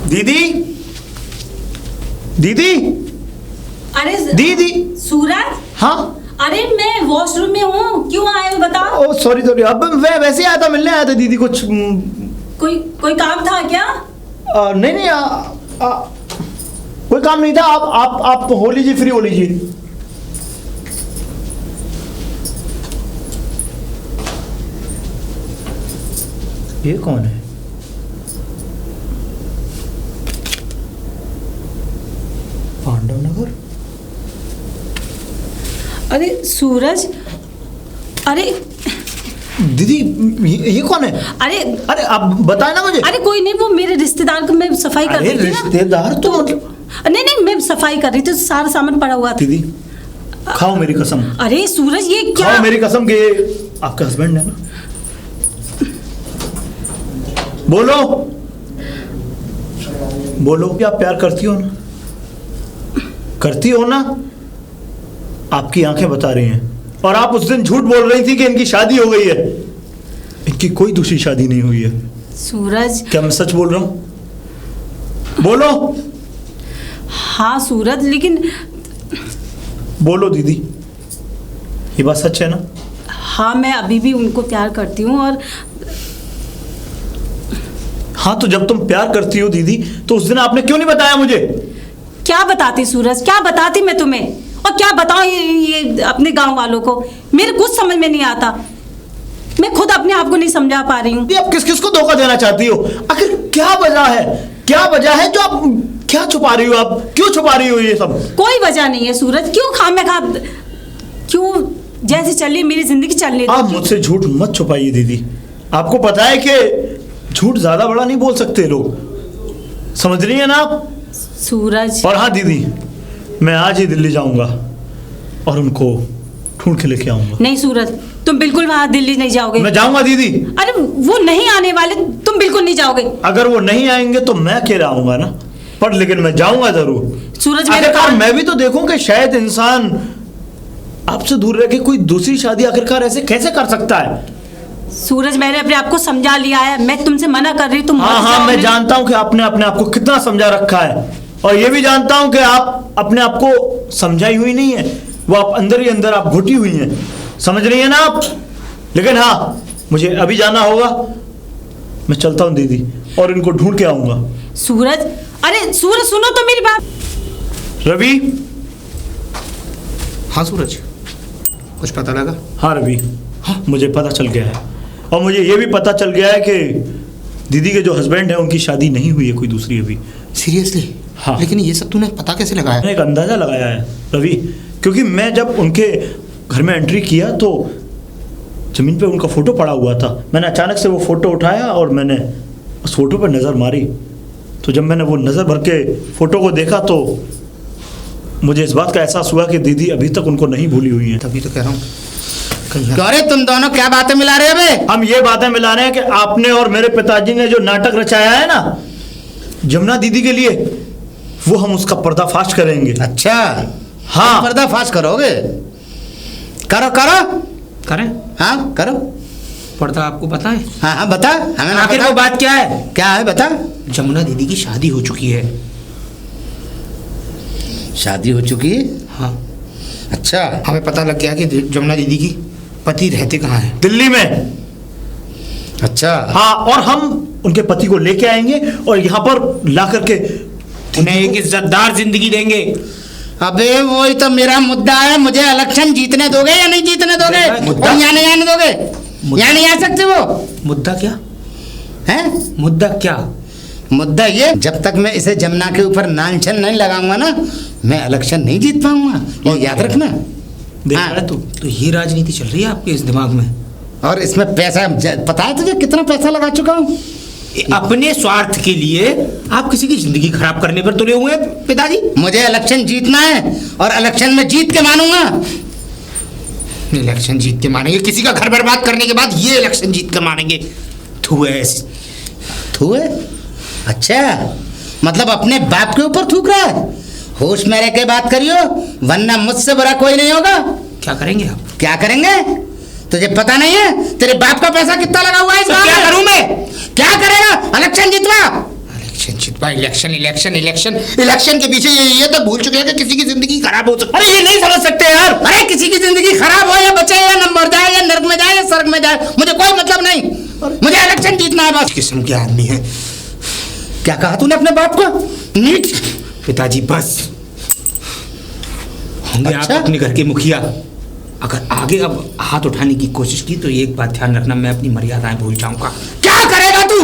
दीदी, दीदी, अरे दीदी। सूरज। हाँ। अरे मैं वॉशरूम में हूँ, क्यों आए हो बताओ। ओ सॉरी सॉरी, अब मैं वैसे ही आया था, मिलने आया था दीदी। कुछ कोई काम था क्या? नहीं नहीं, कोई काम नहीं था। आप हो लीजिए, फ्री हो लीजिए। ये कौन है? पांडव नगर। अरे सूरज, अरे दीदी, ये कौन है? अरे आप बताए ना मुझे। अरे कोई नहीं, वो मेरे रिश्तेदार को मैं सफाई कर रही थी ना। रिश्तेदार तो नहीं, मैं सफाई कर रही थी, सारा सामान पड़ा हुआ था। दीदी खाओ मेरी कसम। अरे सूरज, ये क्या? खाओ मेरी कसम के आपका हस्बैंड है ना। बोलो बोलो कि आप प्यार करती हो ना? करती हो ना? आपकी आंखें बता रही हैं। और आप उस दिन झूठ बोल रही थी कि इनकी शादी हो गई है। इनकी कोई दूसरी शादी नहीं हुई है। सूरज, क्या मैं सच बोल रहा हूं? बोलो। हाँ सूरज, लेकिन बोलो दीदी, ये बात सच है ना? हाँ, मैं अभी भी उनको प्यार करती हूँ। और हाँ, तो जब तुम प्यार करती हो दीदी, तो उस दिन आपने क्यों नहीं बताया मुझे? क्या बताती सूरज, क्या बताती मैं तुम्हें? और क्या बताऊं ये अपने गांव वालों को? मेरे कुछ समझ में नहीं आता। मैं खुद अपने आप को नहीं समझा पा रही हूँ। आप किस किस को धोखा देना चाहती हो? आखिर क्या वजह है? क्या वजह है जो आप क्या छुपा रही हो? आप क्यों छुपा रही हो ये सब? कोई वजह नहीं है सूरज। क्यों खामखा, क्यों जैसे चली मेरी जिंदगी चलने दो। आप मुझसे झूठ मत छुपाइए दीदी। आपको पता है कि झूठ ज्यादा बड़ा नहीं बोल सकते लोग, समझ रही है ना आप? सूरज। और हाँ दीदी, मैं आज ही दिल्ली जाऊंगा और उनको ढूंढ के लेके आऊंगा। नहीं सूरज, तुम बिल्कुल वहां दिल्ली नहीं जाओगे। मैं जाऊंगा दीदी। अरे वो नहीं आने वाले, तुम बिल्कुल नहीं जाओगे। अगर वो नहीं आएंगे तो मैं अकेला आऊंगा ना, पर लेकिन मैं जाऊंगा जरूर। सूरज, आखिरकार मैं भी तो देखूं कि शायद इंसान आपसे दूर रह के कोई दूसरी शादी आखिरकार ऐसे कैसे कर सकता है। सूरज, मैंने अपने आप को समझा लिया है। मैं तुमसे मना कर रही हूँ, तुम हाँ, मैं जानता हूँ कि आपने अपने आप को कितना समझा रखा है, और ये भी जानता हूँ कि आप अपने आप को समझाई हुई नहीं है। वो आप अंदर ही अंदर आप घुटी हुई हैं, समझ रही है ना आप? लेकिन हाँ, मुझे अभी जाना होगा। मैं चलता हूँ दीदी, और इनको ढूंढ के आऊंगा। सूरज, अरे सूरज सुनो तो मेरी बात। रवि। हाँ सूरज, कुछ पता लगा? हाँ रवि, हाँ मुझे पता चल गया है, और मुझे ये भी पता चल गया है कि दीदी के जो हस्बैंड है उनकी शादी नहीं हुई है कोई दूसरी अभी। सीरियसली? हाँ। लेकिन ये सब तूने पता कैसे लगाया? मैंने एक अंदाजा लगाया है रवि, क्योंकि मैं जब उनके घर में एंट्री किया तो जमीन पे उनका फोटो पड़ा हुआ था। मैंने अचानक से वो फोटो उठाया और मैंने उस फोटो पर नज़र मारी। तो जब मैंने वो नज़र भर के फोटो को देखा तो मुझे इस बात का एहसास हुआ कि दीदी अभी तक उनको नहीं भूली हुई है। तभी तो कह रहा हूँ। अरे तुम दोनों क्या बातें मिला रहे हो बे? हम ये बातें मिला रहे हैं कि आपने और मेरे पिताजी ने जो नाटक रचाया है ना जमुना दीदी के लिए, वो हम उसका पर्दाफाश करेंगे। अच्छा, हाँ। पर्दाफाश करोगे? करो करो करें? हाँ करो। पर्दा आपको पता है? हाँ हाँ बता हमें। आखिर वो बात क्या है? क्या है बता। जमुना दीदी की शादी हो चुकी है। शादी हो चुकी है? हाँ। अच्छा, हमें पता लग गया कि जमुना दीदी की पति रहते कहाँ हैं? दिल्ली में। अच्छा। हाँ, और हम उनके पति को लेके आएंगे और यहाँ पर ला करके उन्हें एक इज्जतदार जिंदगी देंगे। अबे वही तो मेरा मुद्दा है। मुझे इलेक्शन जीतने दोगे या नहीं जीतने दोगे? और यहाँ नहीं आने दोगे? यहाँ नहीं आ सकते वो। मुद्दा क्या है? मुद्दा क्या? मुद्दा ये, जब तक मैं इसे जमुना के ऊपर नानछन नहीं लगाऊंगा ना, मैं इलेक्शन नहीं जीत पाऊंगा। ये याद रखना। देख हाँ। रहा है तू? तो ये राजनीति चल रही है आपके इस दिमाग में? और इसमें पैसा, पता है तुझे कितना पैसा लगा चुका हूँ? अपने स्वार्थ के लिए आप किसी की जिंदगी खराब करने पर तुले हुए हैं पिताजी। मुझे इलेक्शन जीतना है और इलेक्शन में जीत के मानूंगा। इलेक्शन जीत के मानेंगे? किसी का घर बर्बाद करने के बाद ये इलेक्शन जीत के मानेंगे? थू है ऐसी। थू है? अच्छा, मतलब अपने बाप के ऊपर थूक रहा है। होश में रह के बात करियो, वरना मुझसे बुरा कोई नहीं होगा। क्या करेंगे आप? क्या करेंगे? तुझे पता नहीं है तेरे बाप का पैसा कितना लगा हुआ है इस बार? क्या करूं मैं? क्या करेगा? इलेक्शन जितवा। इलेक्शन जीत भाई इलेक्शन इलेक्शन इलेक्शन इलेक्शन के पीछे ये तो भूल चुके हैं कि किसी की जिंदगी खराब हो सकती है। अरे ये नहीं समझ सकते यार। अरे किसी की जिंदगी खराब हो या बचे या नंबर जाए या नर्क में जाए या स्वर्ग में जाए, मुझे कोई मतलब नहीं। मुझे इलेक्शन जीतना है बस। किस्म के आदमी है। क्या कहा तूने अपने बाप को? नीट। पिताजी बस होंगे अच्छा? आप अपने घर के मुखिया। अगर आगे अब हाथ उठाने की कोशिश की तो एक बात ध्यान रखना, मैं अपनी मर्यादाएं भूल जाऊंगा। क्या करेगा तू?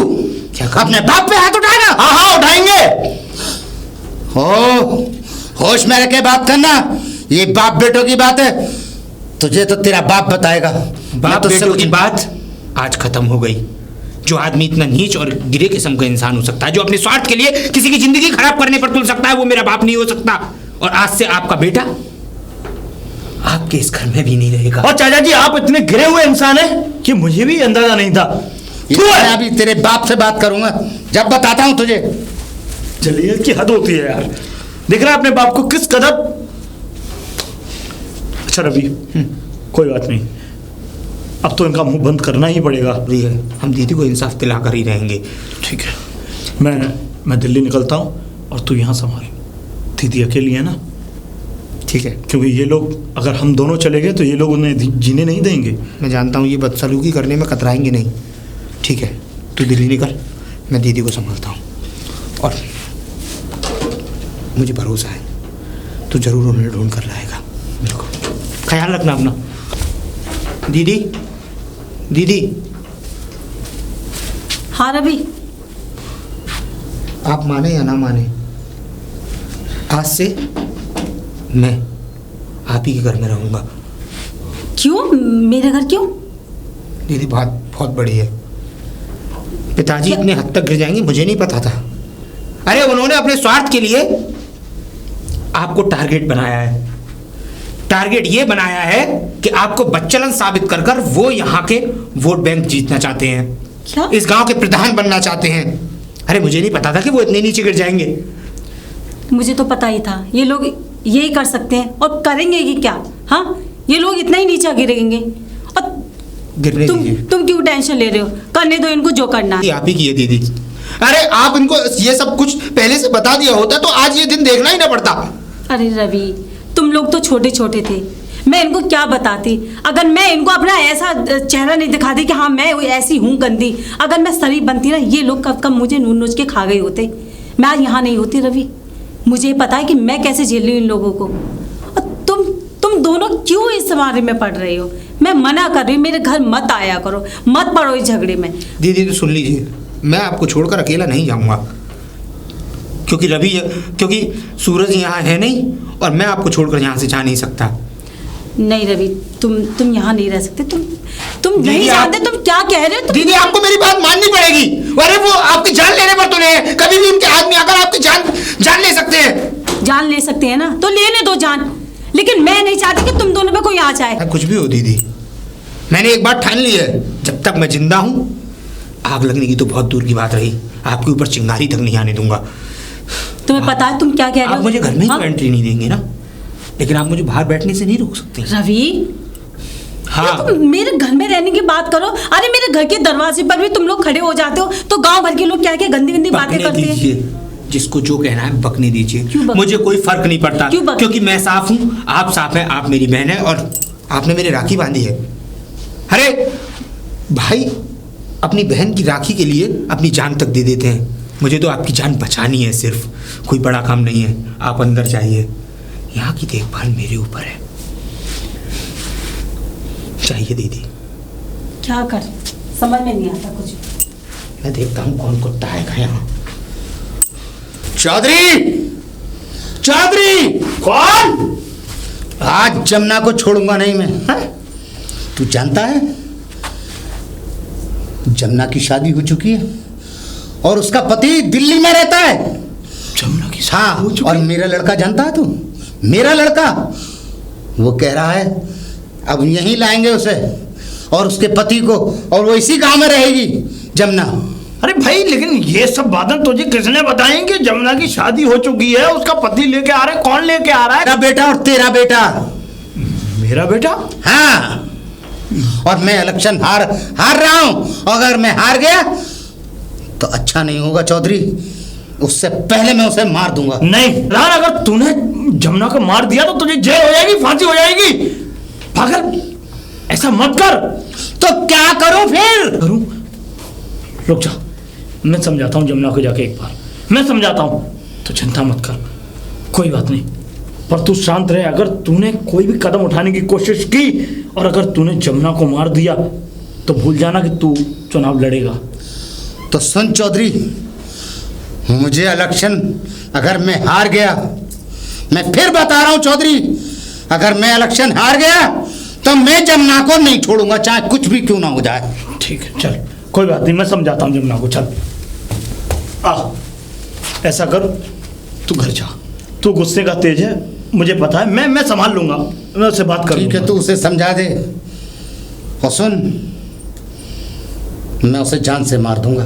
क्या करूं? अपने बाप पे हाथ उठाएगा? हाँ हाँ उठाएंगे। होश में रह के बात करना। ये बाप बेटों की बात है, तुझे तो तेरा बाप बताएगा। बाप बेटों की बात आज खत्म हो गई। जो आदमी इतना नीच और गिरे किस्म का इंसान हो सकता है, जो अपने स्वार्थ के लिए किसी की जिंदगी खराब करने पर तुल सकता है, वो मेरा बाप नहीं हो सकता। और आज से आपका बेटा आपके इस घर में भी नहीं रहेगा। और चाचा जी आप इतने गिरे हुए इंसान हैं कि मुझे भी अंदाजा नहीं था। मैं अभी तेरे बाप से बात करूंगा, जब बताता हूं तुझे। चलिए की हद होती है यार। दिख रहा है अपने बाप को किस कदर। अच्छा रवि कोई बात नहीं, अब तो इनका मुंह बंद करना ही पड़ेगा। भी है, हम दीदी को इंसाफ दिलाकर ही रहेंगे। ठीक है, मैं दिल्ली निकलता हूँ और तू यहाँ संभाल। दीदी अकेली है ना? ठीक है। क्योंकि ये लोग, अगर हम दोनों चले गए तो ये लोग उन्हें जीने नहीं देंगे। मैं जानता हूँ ये बदसलूकी करने में कतराएंगे नहीं। ठीक है, तू दिल्ली निकल, मैं दीदी को संभालता हूँ। और मुझे भरोसा है तू जरूर उन्हें ढूंढ कर लाएगा। बिल्कुल ख्याल रखना अपना। दीदी दीदी। हाँ रवि। आप माने या ना माने, आज से मैं आप ही के घर में रहूंगा। क्यों? मेरे घर क्यों? दीदी बात बहुत बड़ी है। पिताजी इतने हद तक गिर जाएंगे मुझे नहीं पता था। अरे उन्होंने अपने स्वार्थ के लिए आपको टारगेट बनाया है। टारगेट ये बनाया है कि आपको बच्चलन साबित कर कर वो यहाँ के वोट बैंक जीतना चाहते हैं। क्या? इस गांव के प्रधान बनना चाहते हैं। अरे मुझे नहीं पता था कि वो इतने नीचे गिर जाएंगे। मुझे तो पता ही था ये लोग यही कर सकते हैं और करेंगे कि क्या। हाँ, ये लोग इतना ही नीचे गिरेंगे। और गिरने दीजिए। तुम क्यों टेंशन ले रहे हो? करने दो इनको जो करना है। ये आप ही की है दीदी। अरे आप इनको ये सब कुछ पहले से बता दिया होता तो आज ये दिन देखना ही ना पड़ता। अरे रवि, तुम लोग तो छोटे छोटे थे, मैं इनको क्या बताती। अगर मैं इनको अपना ऐसा चेहरा नहीं दिखाती कि हाँ मैं ऐसी हूँ गंदी, अगर मैं शरीफ बनती ना, ये लोग कब कब मुझे नून नोच के खा गए होते। मैं आज यहाँ नहीं होती रवि। मुझे पता है कि मैं कैसे झेल रही हूँ इन लोगों को। और तुम दोनों क्यों इस बारे में पढ़ रहे हो? मैं मना कर रही हूँ, मेरे घर मत आया करो, मत पड़ो इस झगड़े में। दीदी तो सुन लीजिए, मैं आपको छोड़कर अकेला नहीं जाऊंगा। क्योंकि सूरज यहाँ है नहीं और मैं आपको छोड़कर यहाँ से जा नहीं सकता। नहीं रवि, तुम यहाँ नहीं रह सकते। तुम नहीं जानते तुम क्या कह रहे हो। दीदी आपको मेरी बात माननी पड़ेगी। अरे वो आपकी जान लेने पर तुले हैं। कभी भी उनके आदमी आकर आपकी जान ले सकते हैं। जान ले सकते हैं ना, तो लेने दो जान, लेकिन मैं नहीं चाहती कि तुम दोनों पे कोई आ जाए। कुछ भी हो दीदी, मैंने एक बात ठान ली है, जब तक मैं जिंदा हूँ आग लगने की तो बहुत दूर की बात रही, आपके ऊपर चिंगारी तक नहीं आने दूंगा। तुम्हें पता है तुम क्या कह रहे हो? आप मुझे घर में ही हाँ? तो एंट्री नहीं देंगे ना, लेकिन आप मुझे बाहर बैठने से नहीं रोक सकते। रवि, हाँ, तुम मेरे घर में रहने की बात करो। अरे मेरे घर के दरवाजे पर भी तुम लोग खड़े हो जाते हो तो गांव भर के लोग क्या क्या गंदी गंदी बातें करते हैं। जिसको जो कहना है बकने दीजिए, बक... मुझे कोई फर्क नहीं पड़ता, क्योंकि मैं साफ हूँ, आप साफ हैं, आप मेरी बहन है और आपने मेरी राखी बांधी है। अरे भाई अपनी बहन की राखी के लिए अपनी जान तक दे देते हैं। मुझे तो आपकी जान बचानी है, सिर्फ कोई बड़ा काम नहीं है। आप अंदर जाइए, यहाँ की देखभाल मेरे ऊपर है। चाहिए दीदी। क्या कर, समझ में नहीं आता कुछ। मैं देखता हूँ कौन कुत्ता है यहाँ। चौधरी कौन? आज जमुना को छोड़ूंगा नहीं मैं। हाँ? तू जानता है जमुना की शादी हो चुकी है और उसका पति दिल्ली में रहता है। जमुना की हाँ, शादी हो चुकी और है? मेरा लड़का जानता है तू? मेरा लड़का वो कह रहा है अब यहीं लाएंगे उसे और उसके पति को, और वो इसी गांव में रहेगी जमुना। अरे भाई, लेकिन ये सब बातें तुझे किसने बताई कि जमुना की शादी हो चुकी है, उसका पति लेके आ रहा है? कौन लेके आ रहा है? तेरा बेटा और तेरा बेटा। मेरा बेटा? हाँ, और मैं इलेक्शन हार रहा हूं। अगर मैं हार गया तो अच्छा नहीं होगा चौधरी। उससे पहले मैं उसे मार दूंगा। नहीं रान, अगर तूने जमुना को मार दिया तो तुझे जेल हो जाएगी, फांसी हो जाएगी। पागल, ऐसा मत कर। तो क्या करूं फिर? करूं? रुक जा, मैं समझाता हूं जमुना को जाके एक बार, मैं समझाता हूं। तो चिंता मत कर, कोई बात नहीं, पर तू शांत रहे। अगर तूने कोई भी कदम उठाने की कोशिश की और अगर तूने जमुना को मार दिया तो भूल जाना कि तू चुनाव लड़ेगा। तो सुन चौधरी, मुझे इलेक्शन अगर मैं हार गया, मैं फिर बता रहा हूं चौधरी, अगर मैं इलेक्शन हार गया तो मैं जमुना को नहीं छोड़ूंगा, चाहे कुछ भी क्यों ना हो जाए। ठीक है, चल कोई बात नहीं, मैं समझाता हूँ जमुना को। चल आ, ऐसा कर, तू घर जा। तू गुस्से का तेज है, मुझे पता है, मैं संभाल लूंगा, मैं उससे बात कर लूंगा। ठीक है, तू उसे समझा दे। और सुन, मैं उसे जान से मार दूंगा।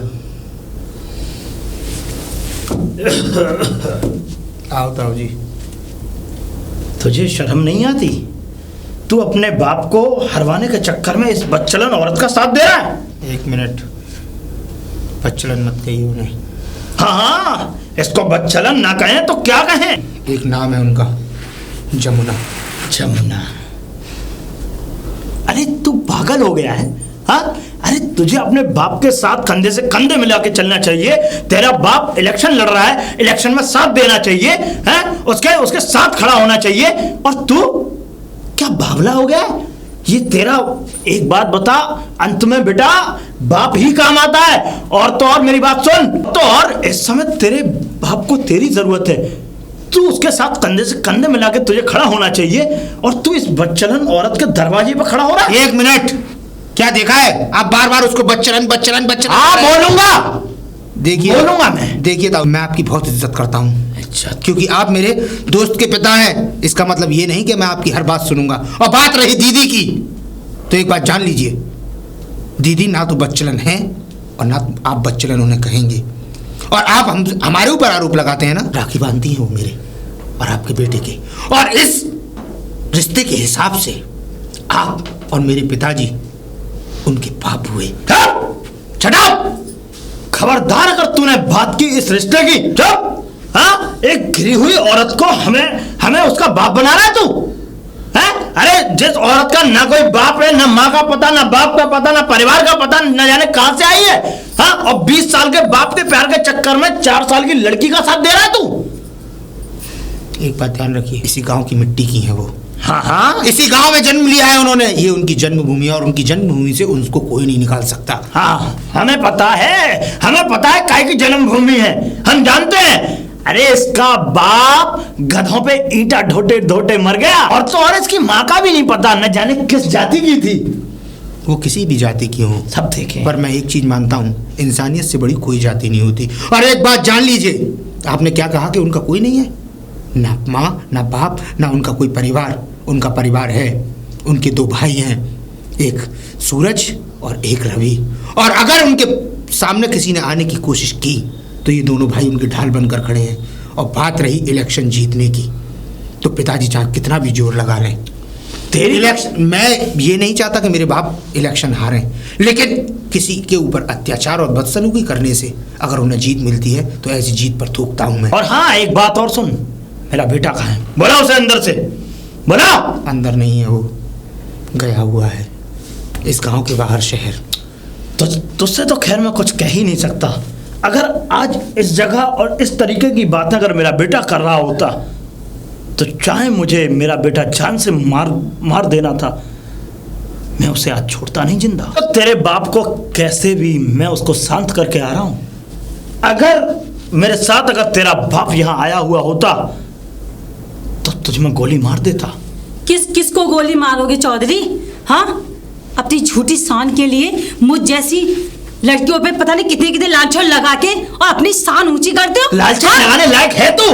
आओ ताऊ जी। तुझे शर्म नहीं आती? तू अपने बाप को हरवाने के चक्कर में इस बच्चलन औरत का साथ दे रहा है। एक मिनट, बच्चलन मत कहिए उन्हें। हाँ, इसको बच्चलन ना कहें तो क्या कहें? एक नाम है उनका, जमुना। जमुना? अरे तू पागल हो गया है? हाँ, अरे तुझे अपने बाप के साथ कंधे से कंधे मिला के चलना चाहिए। तेरा बाप इलेक्शन लड़ रहा है, इलेक्शन में साथ देना चाहिए, हैं? उसके साथ खड़ा होना चाहिए। और तू क्या बावला हो गया? ये तेरा, एक बात बता, अंत में बेटा बाप ही काम आता है। और तो और मेरी बात सुन, तो और इस समय तेरे बाप को तेरी जरूरत है। तू उसके साथ कंधे से कंधे मिला के तुझे खड़ा होना चाहिए, और तू इस बच्चलन औरत के दरवाजे पर खड़ा हो रहा है। एक मिनट, क्या देखा है आप बार बार उसको बच्चलन बच्चलन बच्चलन? हाँ बोलूंगा, देखिए बोलूंगा मैं। देखिए ताऊ, मैं आपकी बहुत इज्जत करता हूँ। अच्छा, क्योंकि आप मेरे दोस्त के पिता हैं, इसका मतलब ये नहीं कि मैं आपकी हर बात सुनूंगा। और बात रही दीदी की, तो एक बात जान लीजिए, दीदी ना तो बच्चलन हैं और ना आप बच्चलन उन्हें कहेंगे। और आप हमारे ऊपर आरोप लगाते हैं ना, राखी बांधती हैं वो मेरे और आपके बेटे के, और इस रिश्ते के हिसाब से आप और मेरे पिताजी उनके बाप हुए। चटाओ, खबरदार अगर तूने बात की इस रिश्ते की। चुप। हाँ, एक गिरी हुई औरत को हमें उसका बाप बना रहा है तू? हैं? अरे जिस औरत का ना कोई बाप है, ना माँ का पता, ना बाप का पता, ना परिवार का पता, न जाने कहां से आई है। हाँ, और 20 साल के बाप के प्यार के चक्कर में 4 साल की लड़की का साथ दे रहा है तू। एक बात ध्यान रखिए, इसी गांव की मिट्टी की है वो। हाँ हाँ, इसी गांव में जन्म लिया है उन्होंने, ये उनकी जन्मभूमि है और उनकी जन्मभूमि से उनको कोई नहीं निकाल सकता। हाँ, हमें पता है काय की जन्मभूमि है, हम जानते हैं। अरे इसका बाप गधों पे ईंटा ढोटे ढोटे मर गया, और तो और इसकी माँ का भी नहीं पता, न जाने किस जाति की थी। वो किसी भी जाति की हो, सब देखे। पर मैं एक चीज मानता हूँ, इंसानियत से बड़ी कोई जाति नहीं होती। और एक बात जान लीजिए, आपने क्या कहा कि उनका कोई नहीं है? ना माँ, ना बाप, ना उनका कोई परिवार। उनका परिवार है, उनके 2 भाई हैं, एक सूरज और एक रवि। और अगर उनके सामने किसी ने आने की कोशिश की तो ये दोनों भाई उनके ढाल बनकर खड़े हैं। और बात रही इलेक्शन जीतने की, तो पिताजी चाहे कितना भी जोर लगा लें, तेरी इलेक्शन, मैं ये नहीं चाहता कि मेरे बाप इलेक्शन हारें, लेकिन किसी के ऊपर अत्याचार और बदसलूकी करने से अगर उन्हें जीत मिलती है तो ऐसी जीत पर थूकता हूं मैं। और हाँ, एक बात और सुन, मेरा बेटा कहाँ है? बोला उसे अंदर से, बोला। अंदर नहीं है, वो गया हुआ है इस गांव के बाहर शहर। तो तुझसे तो खैर मैं कुछ कह ही नहीं सकता। अगर आज इस जगह और इस तरीके की बातें अगर मेरा बेटा कर रहा होता, तो चाहे मुझे मेरा बेटा जान से मार देना था, मैं उसे आज छोड़ता नहीं जिंदा। तो तेरे बाप को कैसे भी मैं उसको शांत करके आ रहा हूं। अगर मेरे साथ अगर तेरा बाप यहां आया हुआ होता तो तुझे मैं गोली मार देता। किसको गोली मारोगे चौधरी? हाँ, अपनी झूठी शान के लिए मुझ जैसी लड़कियों पे पता नहीं कितने लांछन लगा के और अपनी शान ऊंची करते हो। लालची लगाने लायक है तू?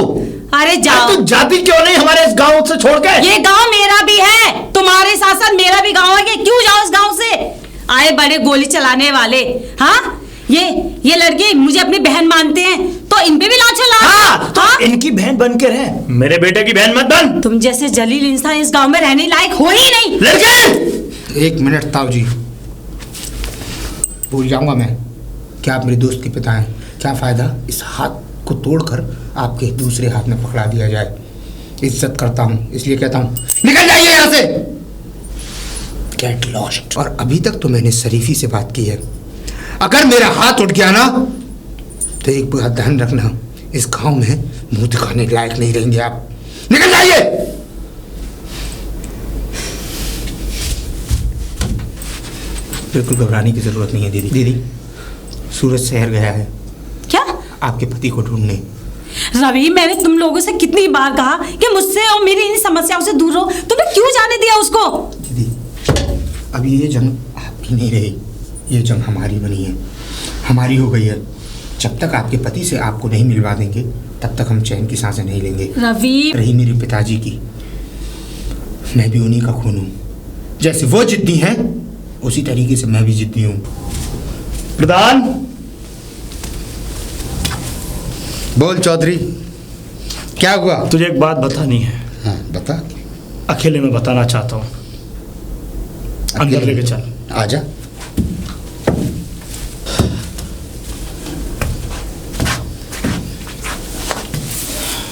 अरे जाओ। तू जाती क्यों नहीं हमारे इस गांव से छोड़ के? ये गांव मेरा भी है, तुम्हारे साथ साथ मेरा भी गांव है, कि क्यों जाओ इस गांव से? आए बड़े गोली चलाने वाले। हाँ, ये लड़के मुझे अपनी बहन मानते हैं, तो इन पे भी लांछन लगा। हाँ, तो इनकी बहन बन के रहे, मेरे बेटे की बहन मत बन। तुम जैसे जलील इंसान इस गांव में रहने लायक हो ही नहीं। लड़के, एक मिनट ताऊ जी, भूल जाऊंगा मैं क्या आप मेरे दोस्त के पिता हैं। क्या फायदा इस हाथ को तोड़कर आपके दूसरे हाथ में पकड़ा दिया जाए। इज्जत करता हूँ इसलिए कहता हूँ निकल जाइए यहाँ से। Get lost. और अभी तक तो मैंने शरीफी से बात की है, अगर मेरा हाथ उठ गया ना तो एक बात ध्यान रखना, इस गांव में मुंह दिखाने के लायक नहीं रहेंगे आप। निकल जाइए। बिल्कुल घबराने की जरूरत नहीं है दीदी। दीदी सूरज शहर गया है क्या? आपके पति को ढूंढने। रवि, मैंने तुम लोगों से कितनी बार कहा कि मुझसे और मेरी इन समस्याओं से दूर रहो, तुमने क्यों जाने दिया उसको? दीदी अभी ये जंग आपकी नहीं रही, ये जंग हमारी बनी है, हमारी हो गई है। जब तक आपके पति से आपको नहीं मिलवा देंगे तब तक हम चैन की सांसें नहीं लेंगे। रवि, रही मेरे पिताजी की, मैं भी उन्हीं का खून हूँ। जैसे वो जिद्दी हैं उसी तरीके से मैं भी जिद्दी हूँ। प्रधान, बोल चौधरी, क्या हुआ? तुझे एक बात बतानी है। हाँ बता। अकेले में बताना चाहता हूँ। अंदर लेके चल। आजा।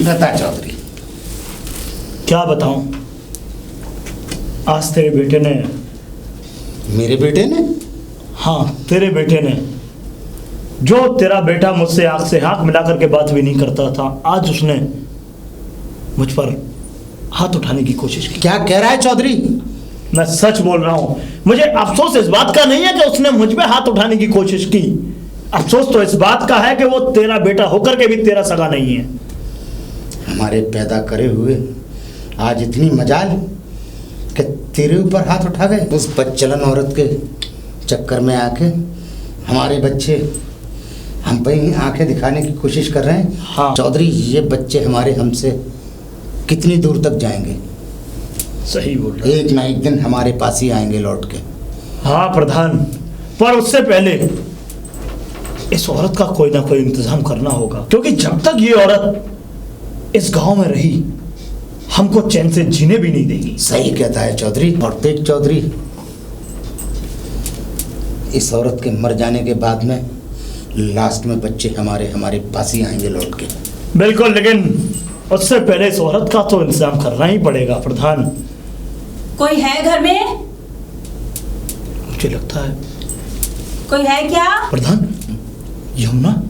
बता चौधरी। क्या बताऊं? आज तेरे बेटे ने, मेरे बेटे ने? हाँ तेरे बेटे ने, जो तेरा बेटा मुझसे आंख से आंख मिलाकर के बात भी नहीं करता था, आज उसने मुझ पर हाथ उठाने की कोशिश की। क्या कह रहा है चौधरी? मैं सच बोल रहा हूं। मुझे अफसोस इस बात का नहीं है कि उसने मुझ पे हाथ उठाने की कोशिश की, अफसोस तो इस बात का है कि वो तेरा बेटा होकर के भी तेरा सगा नहीं है। हमारे पैदा करे हुए आज इतनी मजाल कि तेरे ऊपर हाथ उठा गए। उस बच्चलन औरत के चक्कर में आके हमारे बच्चे हम पे ही आंखें दिखाने की कोशिश कर रहे हैं। हाँ चौधरी, ये बच्चे हमारे हमसे कितनी दूर तक जाएंगे? सही बोल रहा है। एक ना एक दिन हमारे पास ही आएंगे लौट के। हाँ प्रधान, पर उससे पहले इस औरत का कोई ना कोई इंतजाम करना होगा, क्योंकि जब तक ये औरत इस गांव में रही हमको चैन से जीने भी नहीं देगी। सही कहता है चौधरी। और देख चौधरी, इस औरत के मर जाने के बाद में लास्ट में बच्चे हमारे पास ही आएंगे लौट के। बिल्कुल, लेकिन उससे पहले इस औरत का तो इंतजाम करना ही पड़ेगा प्रधान। कोई है घर में? मुझे लगता है कोई है क्या? प्रधान, यमुना।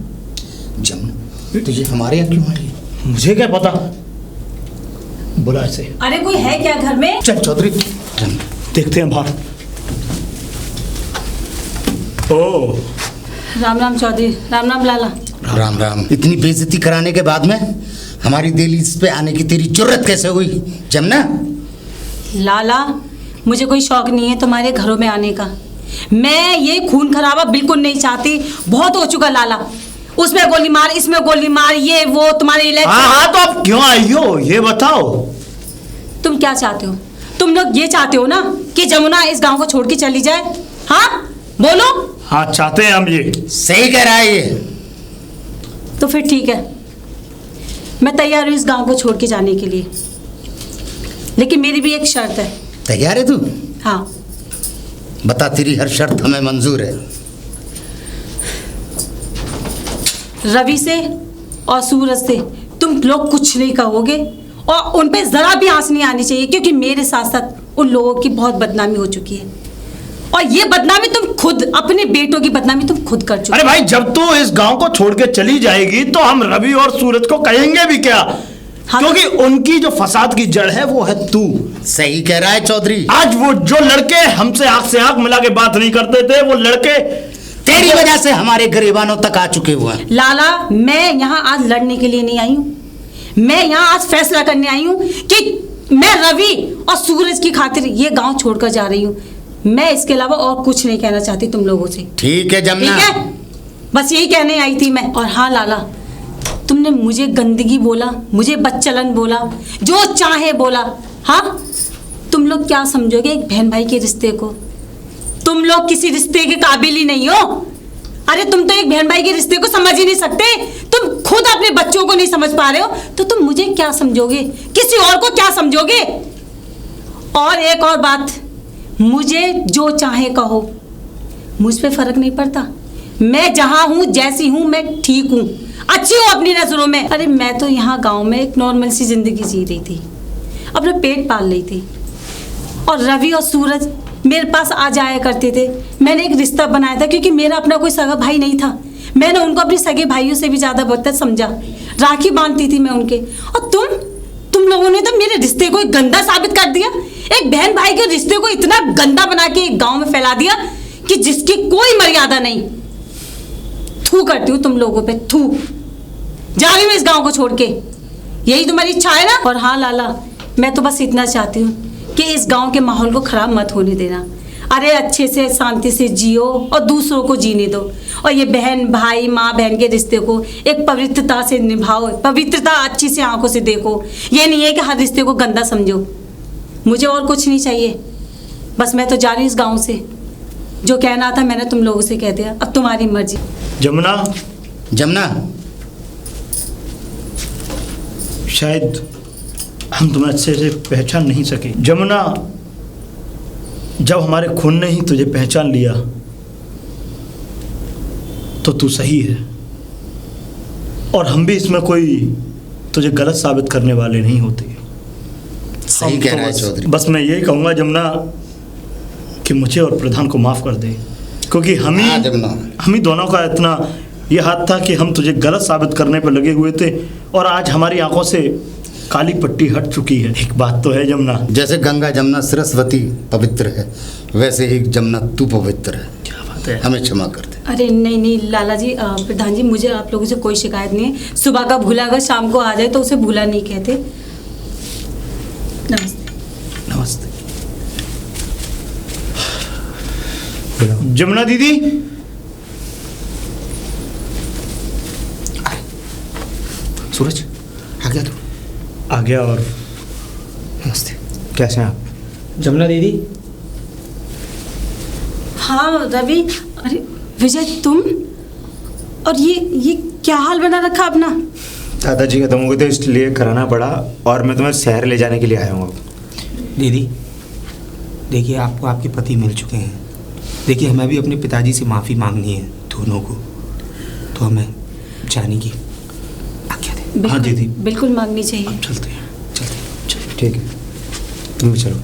जमुना तो ये हमारे यहाँ क्यों आई? मुझे क्या पता, बुला इसे। अरे कोई है क्या घर में? चल चौधरी, देखते हैं बाहर। ओ राम राम चौधरी। राम राम लाला। राम राम। इतनी बेइज्जती कराने के बाद में हमारी दहलीज पे आने की तेरी जुर्रत कैसे हुई जमुना? लाला, मुझे कोई शौक नहीं है तुम्हारे घरों में आने का। मैं ये खून खराबा बिल्कुल नहीं चाहती, बहुत हो चुका लाला। उसमें गोली मार, इसमें गोली मार, ये वो तुम्हारे इलेक्शन। हाँ, तो आप क्यों आई हो ये बताओ। तुम क्या चाहते हो? तुम लोग ये चाहते हो ना कि जमुना इस गांव को छोड़ के चली जाए? हाँ बोलो। हाँ चाहते हैं हम ये। सही कह रहा है ये। तो फिर ठीक है, मैं तैयार हूँ इस गांव को छोड़ के जाने के लिए, लेकिन मेरी भी एक शर्त है। तैयार है तू? हाँ। बता, तेरी हर शर्त हमें मंजूर है। रवि से और सूरज से तुम लोग कुछ नहीं कहोगे और उन पे जरा भी आंच नहीं आनी चाहिए, क्योंकि मेरे साथ साथ उन लोगों की बहुत बदनामी हो चुकी है, और ये बदनामी तुम खुद, अपने बेटों की बदनामी तुम खुद कर चुके। अरे भाई, जब तू इस गांव को छोड़ के चली जाएगी तो हम रवि और सूरज को कहेंगे भी क्या? हाँ, क्योंकि उनकी जो फसाद की जड़ है वो है तू। सही कह रहा है चौधरी। आज वो जो लड़के हमसे आंख से आंख मिला के बात नहीं करते थे, वो लड़के तेरी वजह से हमारे गरीबानों तक आ चुके हुए हैं। लाला, मैं यहाँ आज लड़ने के लिए नहीं आई हूँ, मैं यहाँ आज फैसला करने आई हूँ कि मैं रवि और सूरज की खातिर ये गांव छोड़कर जा रही हूँ। मैं इसके अलावा और कुछ नहीं कहना चाहती तुम लोगों से। ठीक है जमुना। ठीक है, बस यही कहने आई थी मैं। और हाँ लाला, तुमने मुझे गंदगी बोला, मुझे बच्चलन बोला, जो चाहे बोला। हाँ, तुम लोग क्या समझोगे एक बहन भाई के रिश्ते को? तुम लोग किसी रिश्ते के काबिल ही नहीं हो। अरे तुम तो एक बहन भाई के रिश्ते को समझ ही नहीं सकते। तुम खुद अपने बच्चों को नहीं समझ पा रहे हो, तो तुम मुझे क्या समझोगे, किसी और को क्या समझोगे? और एक और बात, मुझे जो चाहे कहो, मुझ पे फर्क नहीं पड़ता। मैं जहां हूं, जैसी हूं, मैं ठीक हूं। अच्छी हूँ अपनी नजरों में। अरे मैं तो यहाँ गांव में एक नॉर्मल सी जिंदगी जी रही थी, अपना पेट पाल रही थी, और रवि और सूरज मेरे पास आ जाया करते थे। मैंने एक रिश्ता बनाया था क्योंकि मेरा अपना कोई सगा भाई नहीं था। मैंने उनको अपने सगे भाइयों से भी ज्यादा बदतर समझा, राखी बांधती थी मैं उनके। और तुम लोगों ने तो मेरे रिश्ते को एक गंदा साबित कर दिया। एक बहन भाई के रिश्ते को इतना गंदा बना के एक गांव में फैला दिया कि जिसकी कोई मर्यादा नहीं। थू करती हूँ तुम लोगों पे, थू। जा रही हूँ इस गांव को छोड़ के, यही तुम्हारी इच्छा है ना? और हाँ लाला, मैं तो बस इतना चाहती हूँ कि इस गांव के माहौल को खराब मत होने देना। अरे अच्छे से शांति से जियो और दूसरों को जीने दो, और ये बहन भाई माँ बहन के रिश्ते को एक पवित्रता से निभाओ, पवित्रता अच्छी से आंखों से देखो। ये नहीं है कि हर रिश्ते को गंदा समझो। मुझे और कुछ नहीं चाहिए, बस मैं तो जा रही हूँ इस गाँव से। जो कहना था मैंने तुम लोगों से कह दिया, अब तुम्हारी मर्जी। जमुना, जमुना, शायद हम तुम्हें अच्छे से पहचान नहीं सके। जमुना, जब हमारे खून ने ही तुझे पहचान लिया तो तू सही है, और हम भी इसमें कोई तुझे गलत साबित करने वाले नहीं होते। सही कह रहा है चौधरी। बस मैं यही कहूँगा जमुना कि मुझे और प्रधान को माफ़ कर दे, क्योंकि हम ही दोनों का इतना ये हाथ था कि हम तुझे गलत साबित करने पर लगे हुए थे, और आज हमारी आंखों से काली पट्टी हट चुकी है। एक बात तो है जमुना, जैसे गंगा जमुना सरस्वती पवित्र है, वैसे ही जमुना तू पवित्र है। क्या बात है, हमें क्षमा कर दे। अरे नहीं नहीं लाला जी, प्रधान जी, मुझे आप लोगों से कोई शिकायत नहीं है। सुबह का भूला अगर शाम को आ जाए तो उसे भूला नहीं कहते। नमस्ते। नमस्ते। जमुना दीदी, सूरज आ गया तू? आ गया। और नमस्ते, कैसे हैं आप? जमुना दीदी, हाँ रवि, अरे विजय तुम, और ये क्या हाल बना रखा अपना? दादाजी खत्म हो गए थे इसलिए कराना पड़ा, और मैं तुम्हें शहर ले जाने के लिए आया हूँ। दीदी देखिए, आपको आपके पति मिल चुके हैं। देखिए, हमें भी अपने पिताजी से माफ़ी मांगनी है दोनों को, तो हमें जाने की आज्ञा दें। हाँ दीदी, बिल्कुल मांगनी चाहिए। अब चलते हैं। चलते हैं। ठीक है, तुम भी चलो।